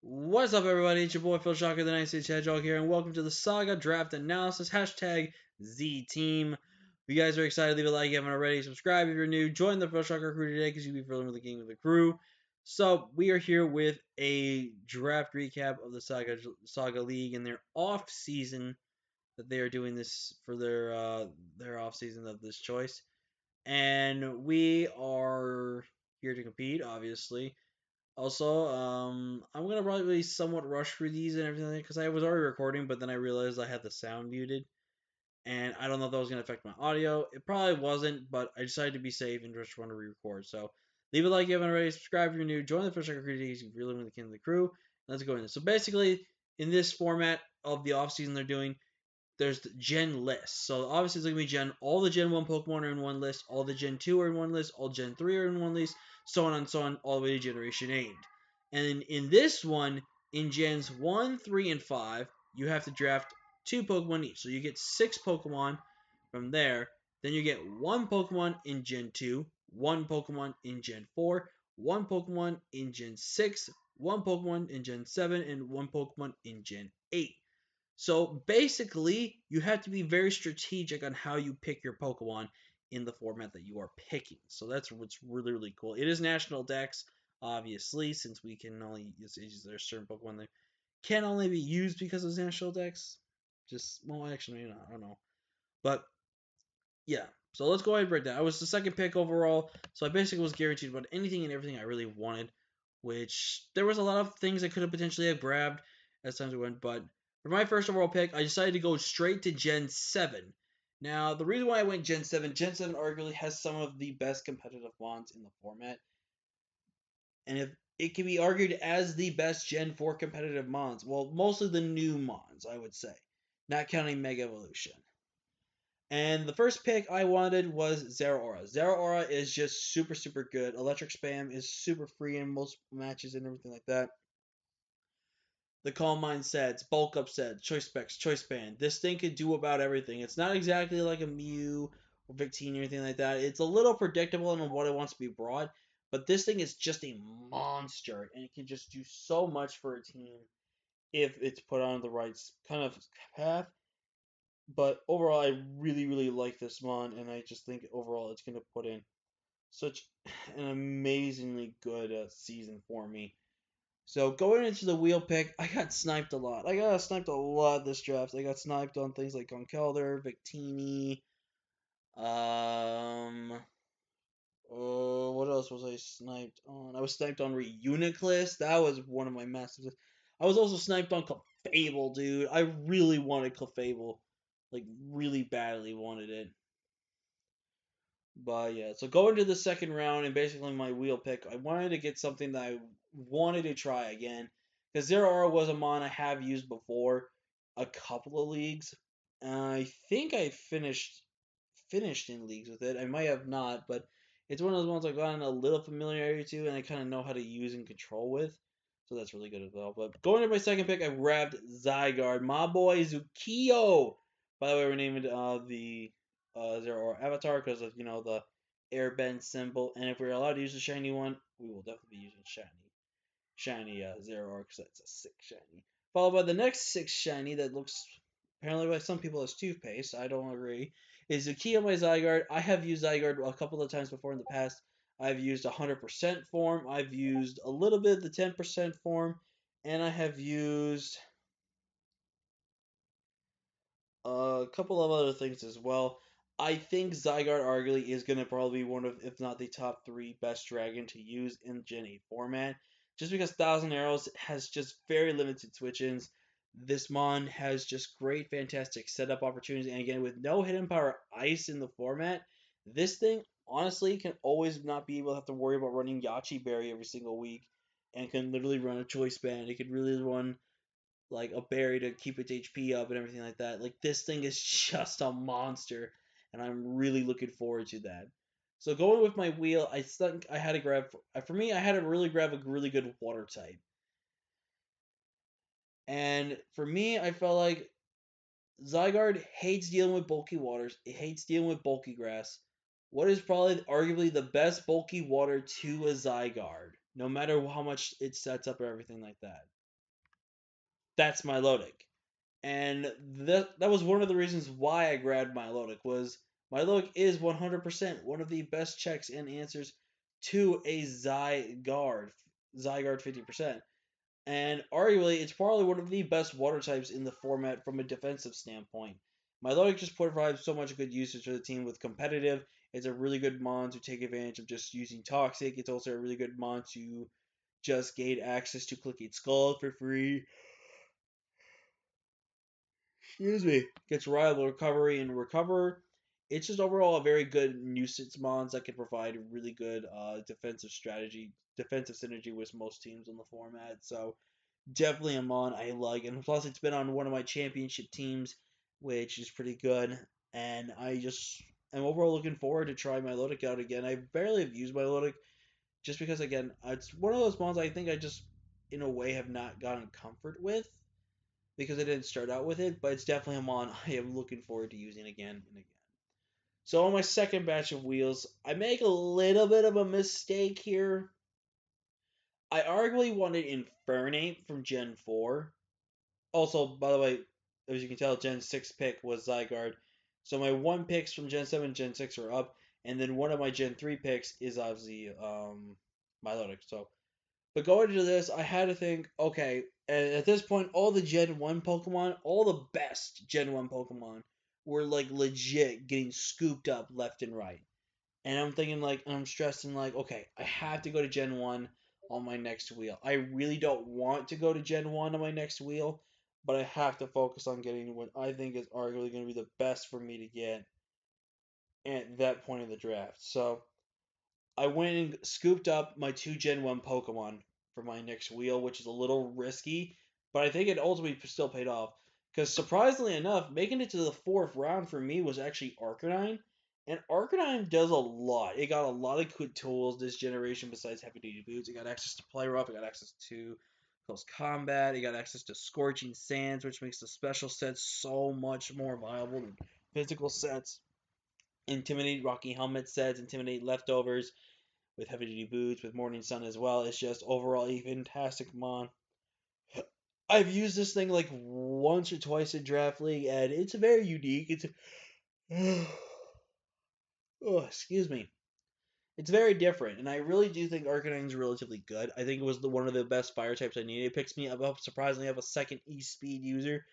What's up, everybody? It's your boy Phil Shocker, the United States Hedgehog here, and welcome to the Saga Draft Analysis hashtag Z Team. If you guys are excited, leave a like if you haven't already. Subscribe if you're new. Join the Phil Shocker crew today because you'll be familiar with the game of the crew. So we are here with a draft recap of the Saga League and their off season that they are doing this for their off season of this choice, and we are here to compete, obviously. Also, I'm gonna probably somewhat rush through these and everything because I was already recording, but then I realized I had the sound muted, and I don't know if that was gonna affect my audio. It probably wasn't, but I decided to be safe and just want to re-record. So leave a like if you haven't already, subscribe if you're new, join the Fish Record Creators if you're living with the king of the crew. Let's go in. So basically, in this format of the off season they're doing, there's the Gen lists. So obviously it's gonna be Gen. All the Gen 1 Pokemon are in one list. All the Gen 2 are in one list. All Gen 3 are in one list. So on and so on, all the way to Generation 8. And in this one, in Gens 1, 3, and 5, you have to draft two Pokemon each. So you get six Pokemon from there. Then you get one Pokemon in Gen 2, one Pokemon in Gen 4, one Pokemon in Gen 6, one Pokemon in Gen 7, and one Pokemon in Gen 8. So basically, you have to be very strategic on how you pick your Pokemon in the format that you are picking. So that's what's really, really cool. It is National Dex, obviously, since we can only use there's certain Pokemon that can only be used because of National Dex. Well, actually, I don't know. But yeah, so let's go ahead and break that. I was the second pick overall, so I basically was guaranteed about anything and everything I really wanted, which there was a lot of things I could have potentially have grabbed as times went, but for my first overall pick, I decided to go straight to Gen 7. Now, the reason why I went Gen 7 arguably has some of the best competitive mons in the format, and if it can be argued as the best Gen 4 competitive mons, well, mostly the new mons, I would say, not counting Mega Evolution. And the first pick I wanted was Zeraora. Zeraora is just super, super good. Electric Spam is super free in most matches and everything like that. The Calm Mind sets, Bulk Up set, Choice Specs, Choice Band. This thing can do about everything. It's not exactly like a Mew or Victini or anything like that. It's a little predictable in what it wants to be brought, but this thing is just a monster, and it can just do so much for a team if it's put on the right kind of path. But overall, I really, really like this one, and I just think overall it's going to put in such an amazingly good season for me. So going into the wheel pick, I got sniped a lot. I got sniped a lot this draft. I got sniped on things like Conkeldurr, Victini. Um, what else was I sniped on? I was sniped on Reuniclus. That was one of my massive. I was also sniped on Clefable, dude. I really wanted Clefable, like really badly wanted it. But yeah, so going to the second round and basically my wheel pick, I wanted to get something that I wanted to try again because Zeraora was a mon I have used before a couple of leagues. I think I finished in leagues with it. I might have not, but it's one of those ones I've gotten a little familiarity to and I kind of know how to use and control with. So that's really good as well. But going to my second pick, I grabbed Zygarde, my boy Zukiyo. By the way, we're naming the Zero avatar because of the airbend symbol. And if we're allowed to use the shiny one, we will definitely be using shiny Zero because that's a sick shiny. Followed by the next six shiny that looks apparently by some people as toothpaste. I don't agree. Is Zukiyo my Zygarde? I have used Zygarde a couple of times before in the past. I've used 100% form. I've used a little bit of the 10% form, and I have used a couple of other things as well. I think Zygarde arguably is going to probably be one of, if not the top three best dragon to use in Gen 8 format. Just because Thousand Arrows has just very limited switch-ins. This Mon has just great, fantastic setup opportunities. And again, with no hidden power ice in the format, this thing honestly can always not be able to have to worry about running Yachi Berry every single week and can literally run a choice band. It could really run like a berry to keep its HP up and everything like that. Like this thing is just a monster, and I'm really looking forward to that. So going with my wheel, I think I had to grab for me. I had to really grab a really good water type, and for me, I felt like Zygarde hates dealing with bulky waters. It hates dealing with bulky grass. What is probably arguably the best bulky water to a Zygarde, no matter how much it sets up or everything like that? that's Milotic. And that was one of the reasons why I grabbed Milotic was Milotic is 100% one of the best checks and answers to a Zygarde 50%. And arguably, it's probably one of the best water types in the format from a defensive standpoint. Milotic just provides so much good usage for the team with competitive. It's a really good mon to take advantage of just using Toxic. It's also a really good mon to just gain access to Clickate Skull for free. Excuse me. Gets reliable recovery and recover. It's just overall a very good nuisance mons that can provide really good defensive synergy with most teams in the format. So definitely a mon I like, and plus it's been on one of my championship teams, which is pretty good. And I just am overall looking forward to trying my Milotic out again. I barely have used my Milotic just because again it's one of those mons I think I just in a way have not gotten comfort with because I didn't start out with it, but it's definitely a mon I am looking forward to using again and again. So on my second batch of wheels, I make a little bit of a mistake here. I arguably wanted Infernape from Gen 4. Also, by the way, as you can tell, Gen 6 pick was Zygarde. So my one picks from Gen 7 and Gen 6 are up, and then one of my Gen 3 picks is obviously Milotic. So, but going into this, I had to think, okay, at this point, all the Gen 1 Pokemon, all the best Gen 1 Pokemon were like legit getting scooped up left and right. And I'm thinking like I'm stressing like, okay, I have to go to Gen 1 on my next wheel. I really don't want to go to Gen 1 on my next wheel, but I have to focus on getting what I think is arguably going to be the best for me to get at that point of the draft. So I went and scooped up my two Gen 1 Pokemon for my next wheel, which is a little risky, but I think it ultimately still paid off. Because surprisingly enough, making it to the fourth round for me was actually Arcanine. And Arcanine does a lot. It got a lot of good tools this generation besides heavy duty boots. It got access to Play Rough, it got access to close combat, it got access to Scorching Sands, which makes the special sets so much more viable than physical sets. Intimidate Rocky Helmet sets, Intimidate Leftovers, with heavy duty boots, with Morning Sun as well. It's just overall a fantastic mon. I've used this thing like once or twice in Draft League, and it's very unique. It's oh, excuse me. It's very different, and I really do think Arcanine's relatively good. I think it was one of the best fire types I needed. It picks me up surprisingly up a second E speed user.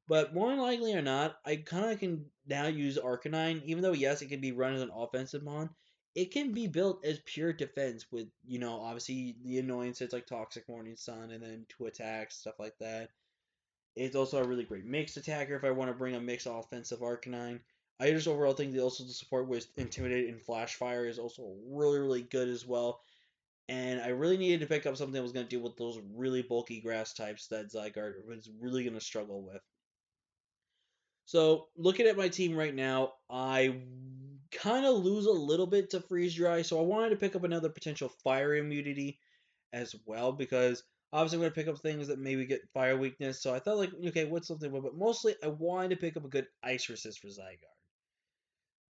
But more than likely or not, I kind of can now use Arcanine, even though yes, it can be run as an offensive mon. It can be built as pure defense with, obviously the annoyances like Toxic Morning Sun and then two attacks, stuff like that. It's also a really great mixed attacker if I want to bring a mixed offensive Arcanine. I just overall think that also the support with Intimidate and Flash Fire is also really, really good as well. And I really needed to pick up something that was going to deal with those really bulky grass types that Zygarde was really going to struggle with. So looking at my team right now, I kind of lose a little bit to freeze dry. So I wanted to pick up another potential fire immunity as well because obviously I'm going to pick up things that maybe get fire weakness. So I thought like, okay, what's something? But mostly I wanted to pick up a good ice resist for Zygarde.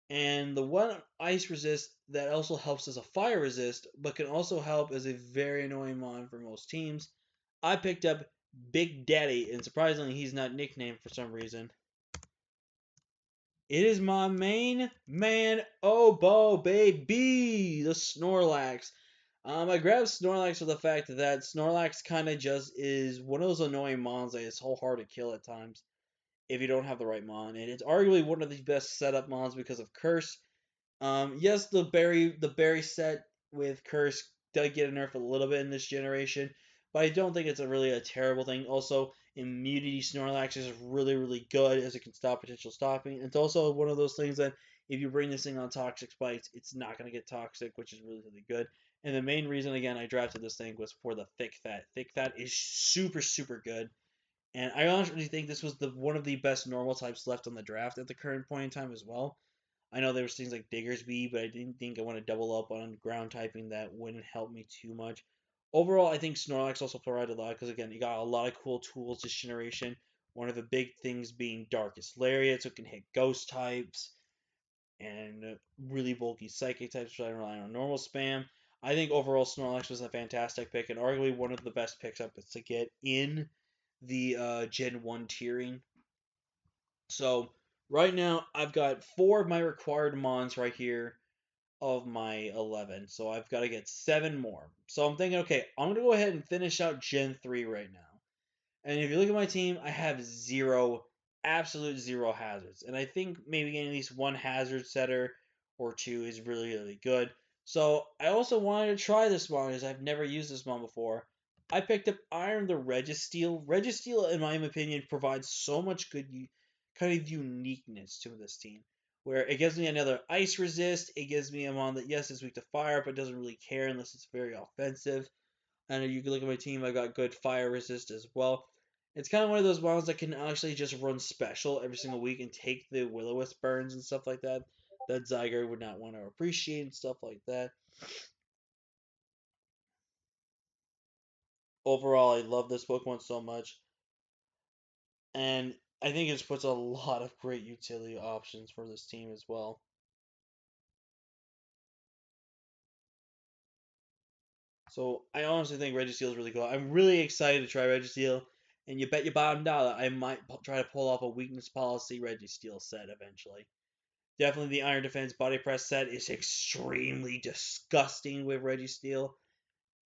And the one ice resist that also helps as a fire resist, but can also help as a very annoying mon for most teams. I picked up Big Daddy, and surprisingly, he's not nicknamed for some reason. It is my main man, Obo baby, the Snorlax. I grabbed Snorlax for the fact that Snorlax kind of just is one of those annoying mons that is so hard to kill at times if you don't have the right mon, and it's arguably one of the best setup mons because of Curse. Yes, the berry set with Curse did get a nerf a little bit in this generation, but I don't think it's really a terrible thing. Also, Immunity Snorlax is really, really good as it can stop potential stopping. It's also one of those things that if you bring this thing on Toxic Spikes, it's not going to get toxic, which is really, really good. And the main reason, again, I drafted this thing was for the Thick Fat. Thick Fat is super, super good. And I honestly think this was the one of the best normal types left on the draft at the current point in time as well. I know there was things like Diggersby, but I didn't think I want to double up on ground typing that wouldn't help me too much. Overall, I think Snorlax also provided a lot because again, you got a lot of cool tools this generation. One of the big things being Darkest Lariat, so it can hit ghost types and really bulky psychic types, which I rely on normal spam. I think overall Snorlax was a fantastic pick and arguably one of the best picks up to get in the Gen 1 tiering. So right now I've got 4 of my required mons right here of my 11. So I've got to get 7 more. So I'm thinking, okay, I'm going to go ahead and finish out Gen 3 right now. And if you look at my team, I have zero, absolute zero hazards. And I think maybe getting at least one hazard setter or two is really, really good. So I also wanted to try this mod because I've never used this mod before. I picked up Iron the Registeel. Registeel, in my opinion, provides so much good kind of uniqueness to this team. Where it gives me another ice resist. It gives me a mod that, yes, is weak to fire, but doesn't really care unless it's very offensive. And you can look at my team, I've got good fire resist as well. It's kind of one of those models that can actually just run special every single week and take the Will-O-Wisp burns and stuff like that that Zyger would not want to appreciate and stuff like that. Overall, I love this Pokemon so much. And I think it just puts a lot of great utility options for this team as well. So I honestly think Registeel is really cool. I'm really excited to try Registeel, and you bet your bottom dollar I might try to pull off a weakness policy Registeel set eventually. Definitely the Iron Defense Body Press set is extremely disgusting with Registeel,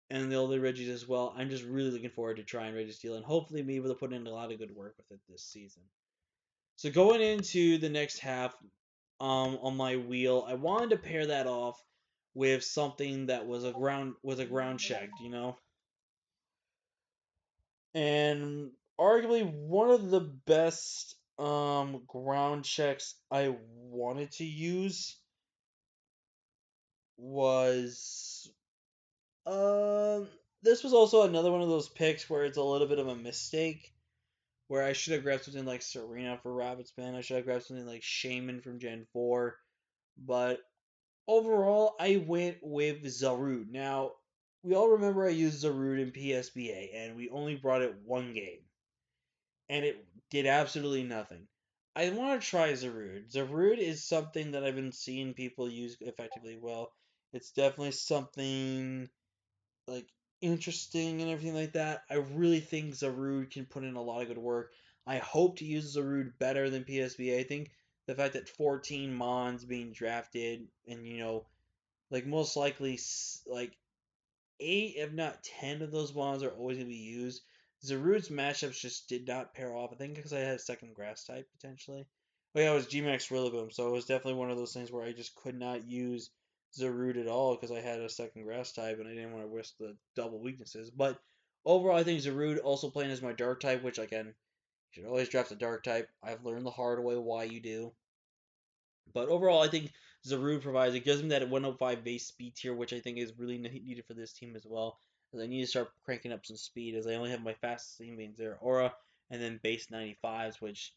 and the other Regis as well. I'm just really looking forward to trying Registeel, and hopefully be able to put in a lot of good work with it this season. So going into the next half, on my wheel, I wanted to pair that off with something that was a ground checked, and arguably one of the best ground checks I wanted to use was um this was also another one of those picks where it's a little bit of a mistake, where I should have grabbed something like Serena for Rabbit Spin. I should have grabbed something like Shaman from Gen 4. But overall, I went with Zarude. Now, we all remember I used Zarude in PSBA, and we only brought it one game. And it did absolutely nothing. I want to try Zarude. Zarude is something that I've been seeing people use effectively well. It's definitely something like interesting and everything like that. I really think Zarude can put in a lot of good work. I hope to use Zarude better than PSBA. I think the fact that 14 Mons being drafted and like most likely like 8 if not 10 of those Mons are always going to be used. Zarude's matchups just did not pair off. I think because I had a second grass type potentially. Oh yeah, it was Gmax Rillaboom, so it was definitely one of those things where I just could not use Zarude at all because I had a second grass type and I didn't want to risk the double weaknesses. But overall, I think Zarude also playing as my dark type, which again, you should always draft a dark type. I've learned the hard way why you do. But overall, I think Zarude provides, it gives me that 105 base speed tier, which I think is really needed for this team as well. As I need to start cranking up some speed, as I only have my fastest team being Zeraora, and then base 95s, which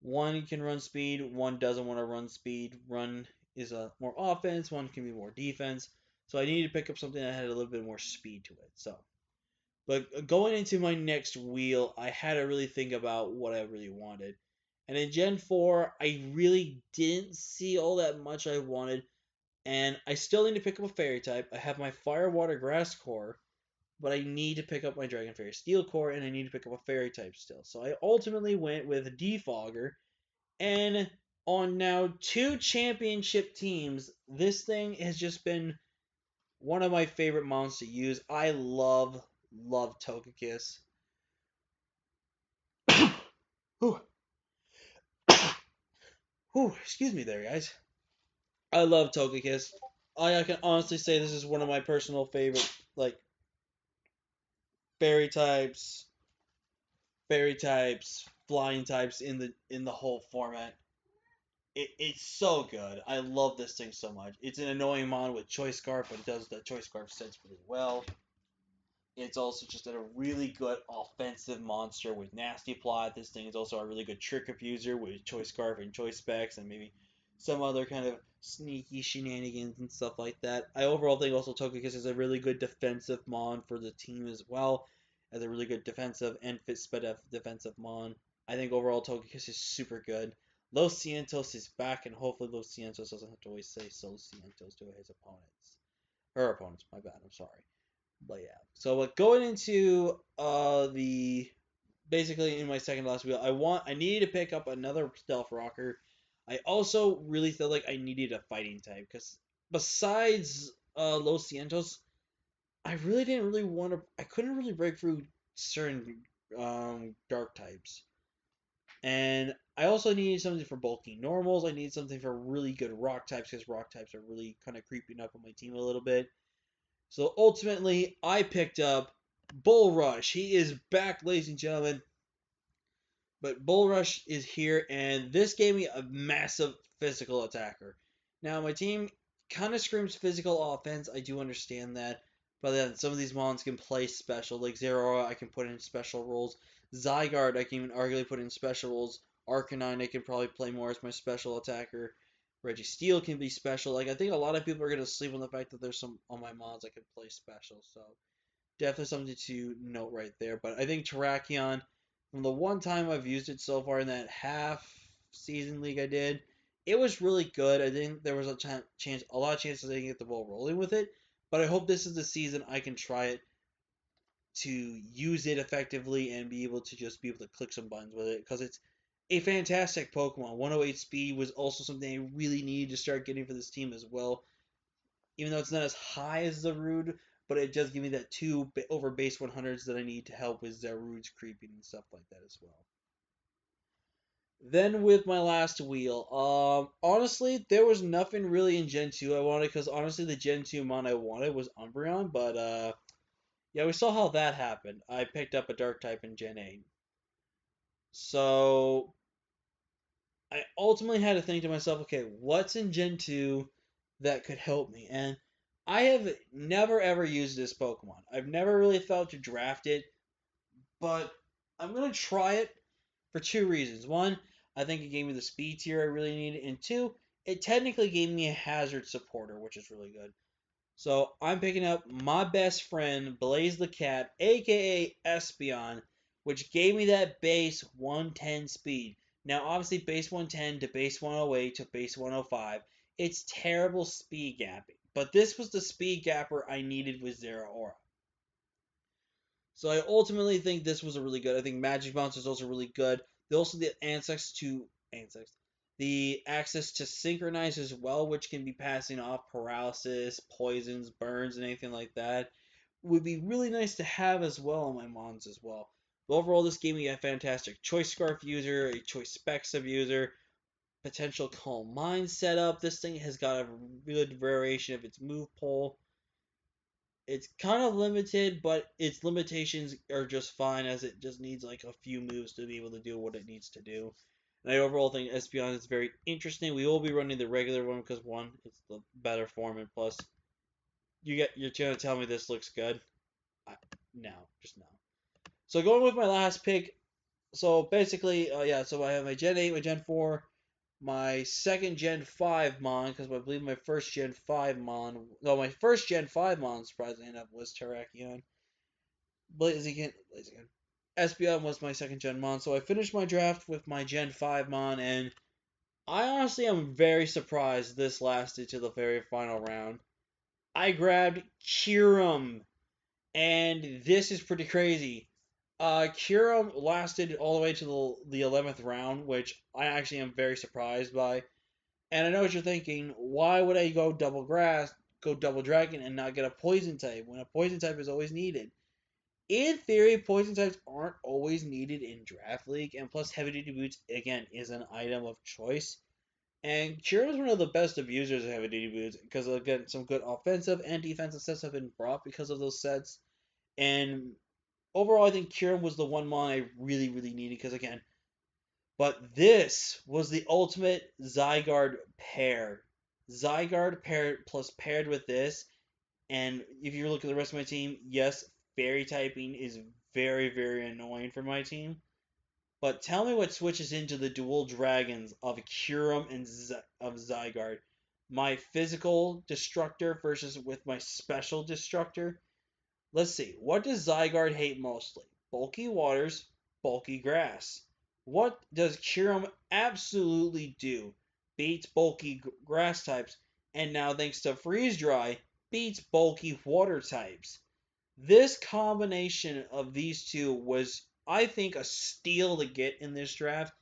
one can run speed, one doesn't want to run speed. Run is a more offense, one can be more defense. So I needed to pick up something that had a little bit more speed to it. So, but going into my next wheel, I had to really think about what I really wanted. And in Gen 4, I really didn't see all that much I wanted. And I still need to pick up a fairy type. I have my fire, water, grass core, but I need to pick up my dragon fairy steel core, and I need to pick up a fairy type still. So I ultimately went with Defogger. And on now 2 championship teams, this thing has just been one of my favorite mons to use. I love Togekiss. Whew. Whew, excuse me there, guys. I love Togekiss. I can honestly say this is one of my personal favorite, like, fairy types, fairy types, flying types in the whole format. It's so good. I love this thing so much. It's an annoying mon with Choice Scarf, but it does the Choice Scarf sets really well. It's also just a really good offensive monster with Nasty Plot. This thing is also a really good trick abuser with Choice Scarf and Choice Specs and maybe some other kind of sneaky shenanigans and stuff like that. I overall think also Togekiss is a really good defensive mon for the team as well, as a really good defensive and fit sped defensive mon. I think overall Togekiss is super good. Los Cientos is back, and hopefully Los Cientos doesn't have to always say Los Cientos to his opponents. Her opponents, my bad, I'm sorry. But yeah, so going into the basically in my second last wheel, I needed to pick up another stealth rocker. I also really felt like I needed a fighting type because besides Los Cientos, I really didn't really want to. I couldn't really break through certain dark types, and I also needed something for bulky normals. I needed something for really good rock types because rock types are really kind of creeping up on my team a little bit. So ultimately, I picked up Bull Rush. He is back, ladies and gentlemen. But Bull Rush is here, and this gave me a massive physical attacker. Now, my team kind of screams physical offense. I do understand that. But then some of these mons can play special. Like Zeraora, I can put in special roles. Zygarde, I can even arguably put in special roles. Arcanine, I can probably play more as my special attacker. Registeel can be special. Like, I think a lot of people are going to sleep on the fact that there's some on my mons I can play special. So, definitely something to note right there. But I think Terrakion, from the one time I've used it so far in that half season league I did, it was really good. I think there was a lot of chances I can get the ball rolling with it. But I hope this is the season I can try it to use it effectively and be able to just be able to click some buttons with it because it's a fantastic Pokemon. 108 speed was also something I really needed to start getting for this team as well, even though it's not as high as Zarude, but it does give me that 2 over base 100s that I need to help with Zarude's creeping and stuff like that as well. Then with my last wheel, honestly, there was nothing really in Gen 2 I wanted, because honestly, the Gen 2 mon I wanted was Umbreon, but yeah, we saw how that happened. I picked up a Dark type in Gen 8. So, I ultimately had to think to myself, okay, what's in Gen 2 that could help me? And I have never ever used this Pokemon. I've never really felt to draft it, but I'm going to try it for two reasons. One, I think it gave me the speed tier I really needed, and two, it technically gave me a hazard supporter, which is really good. So I'm picking up my best friend, Blaze the Cat, aka Espeon, which gave me that base 110 speed. Now, obviously, base 110 to base 108 to base 105, it's terrible speed gapping. But this was the speed gapper I needed with Zeraora. So I ultimately think this was a really good. I think Magic Bounce is also really good. They also the Ansects, the access to synchronize as well, which can be passing off paralysis, poisons, burns, and anything like that. Would be really nice to have as well on my mons as well. But overall, this gave me a fantastic Choice Scarf user, a Choice Specs user, potential Calm Mind setup. This thing has got a good variation of its move pool. It's kind of limited, but its limitations are just fine, as it just needs like a few moves to be able to do what it needs to do. And I overall think Espeon is very interesting. We will be running the regular one because one, it's the better form, and plus, you're trying to tell me this looks good. I, no, just no. So going with my last pick. So basically, yeah. So I have my Gen 8, my Gen 4, my second Gen 5 Mon, because I believe my first Gen 5 Mon, no, my first Gen 5 Mon, surprisingly enough, was Terrakion. Blaziken. Espeon was my second Gen Mon, so I finished my draft with my Gen 5 Mon, and I honestly am very surprised this lasted to the very final round. I grabbed Kyurem, and this is pretty crazy. Kyurem lasted all the way to the 11th round, which I actually am very surprised by. And I know what you're thinking. Why would I go double grass, go double dragon, and not get a poison type when a poison type is always needed? In theory, poison types aren't always needed in Draft League, and plus Heavy Duty Boots, again, is an item of choice. And Cure is one of the best abusers of Heavy Duty Boots, because again, some good offensive and defensive sets have been brought because of those sets. And overall, I think Cure was the one mon I really, really needed, because again, but this was the ultimate Zygarde pair. Zygarde paired with this, and if you look at the rest of my team, yes, fairy typing is very, very annoying for my team. But tell me what switches into the dual dragons of Kyurem and of Zygarde. My physical destructor versus with my special destructor. Let's see. What does Zygarde hate mostly? Bulky waters, bulky grass. What does Kyurem absolutely do? Beats bulky grass types, and now thanks to freeze dry, beats bulky water types. This combination of these two was I think, a steal to get in this draft,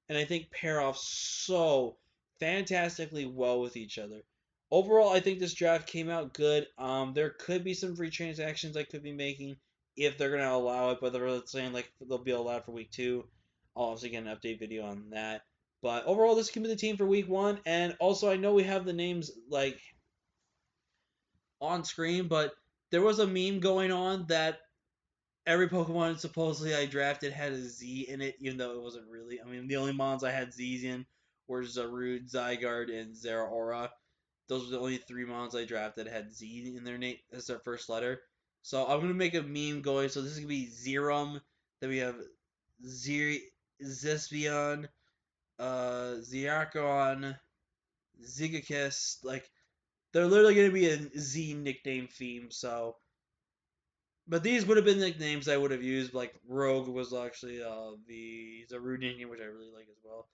and I think pair off so fantastically well with each other. Overall, I think this draft came out good. There could be some free transactions I could be making if they're gonna allow it, but they're saying like they'll be allowed for week 2. I'll obviously get an update video on that. But overall, this can be the team for week 1, and also I know we have the names like on screen, but there was a meme going on that every Pokemon supposedly I drafted had a Z in it, even though it wasn't really. I mean, the only mons I had Z's in were Zarude, Zygarde, and Zeraora. Those were the only 3 mons I drafted that had Z in their name as their first letter. So I'm gonna make a meme going. So this is gonna be Zerum. Then we have Zespion, Ziarkon, Zigakis. Like they're literally gonna be a Z nickname theme. So but these would have been nicknames I would have used. Like Rogue was actually the Zaru nickname, which I really like as well.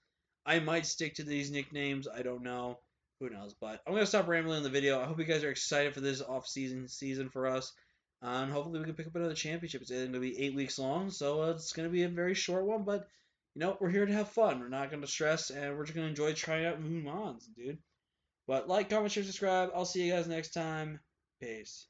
I might stick to these nicknames. I don't know. Who knows? But I'm gonna stop rambling in the video. I hope you guys are excited for this off season for us, and hopefully we can pick up another championship. It's going to be 8 weeks long, so it's going to be a very short one. But we're here to have fun. We're not going to stress, and we're just going to enjoy trying out new mons, dude. But like, comment, share, subscribe. I'll see you guys next time. Peace.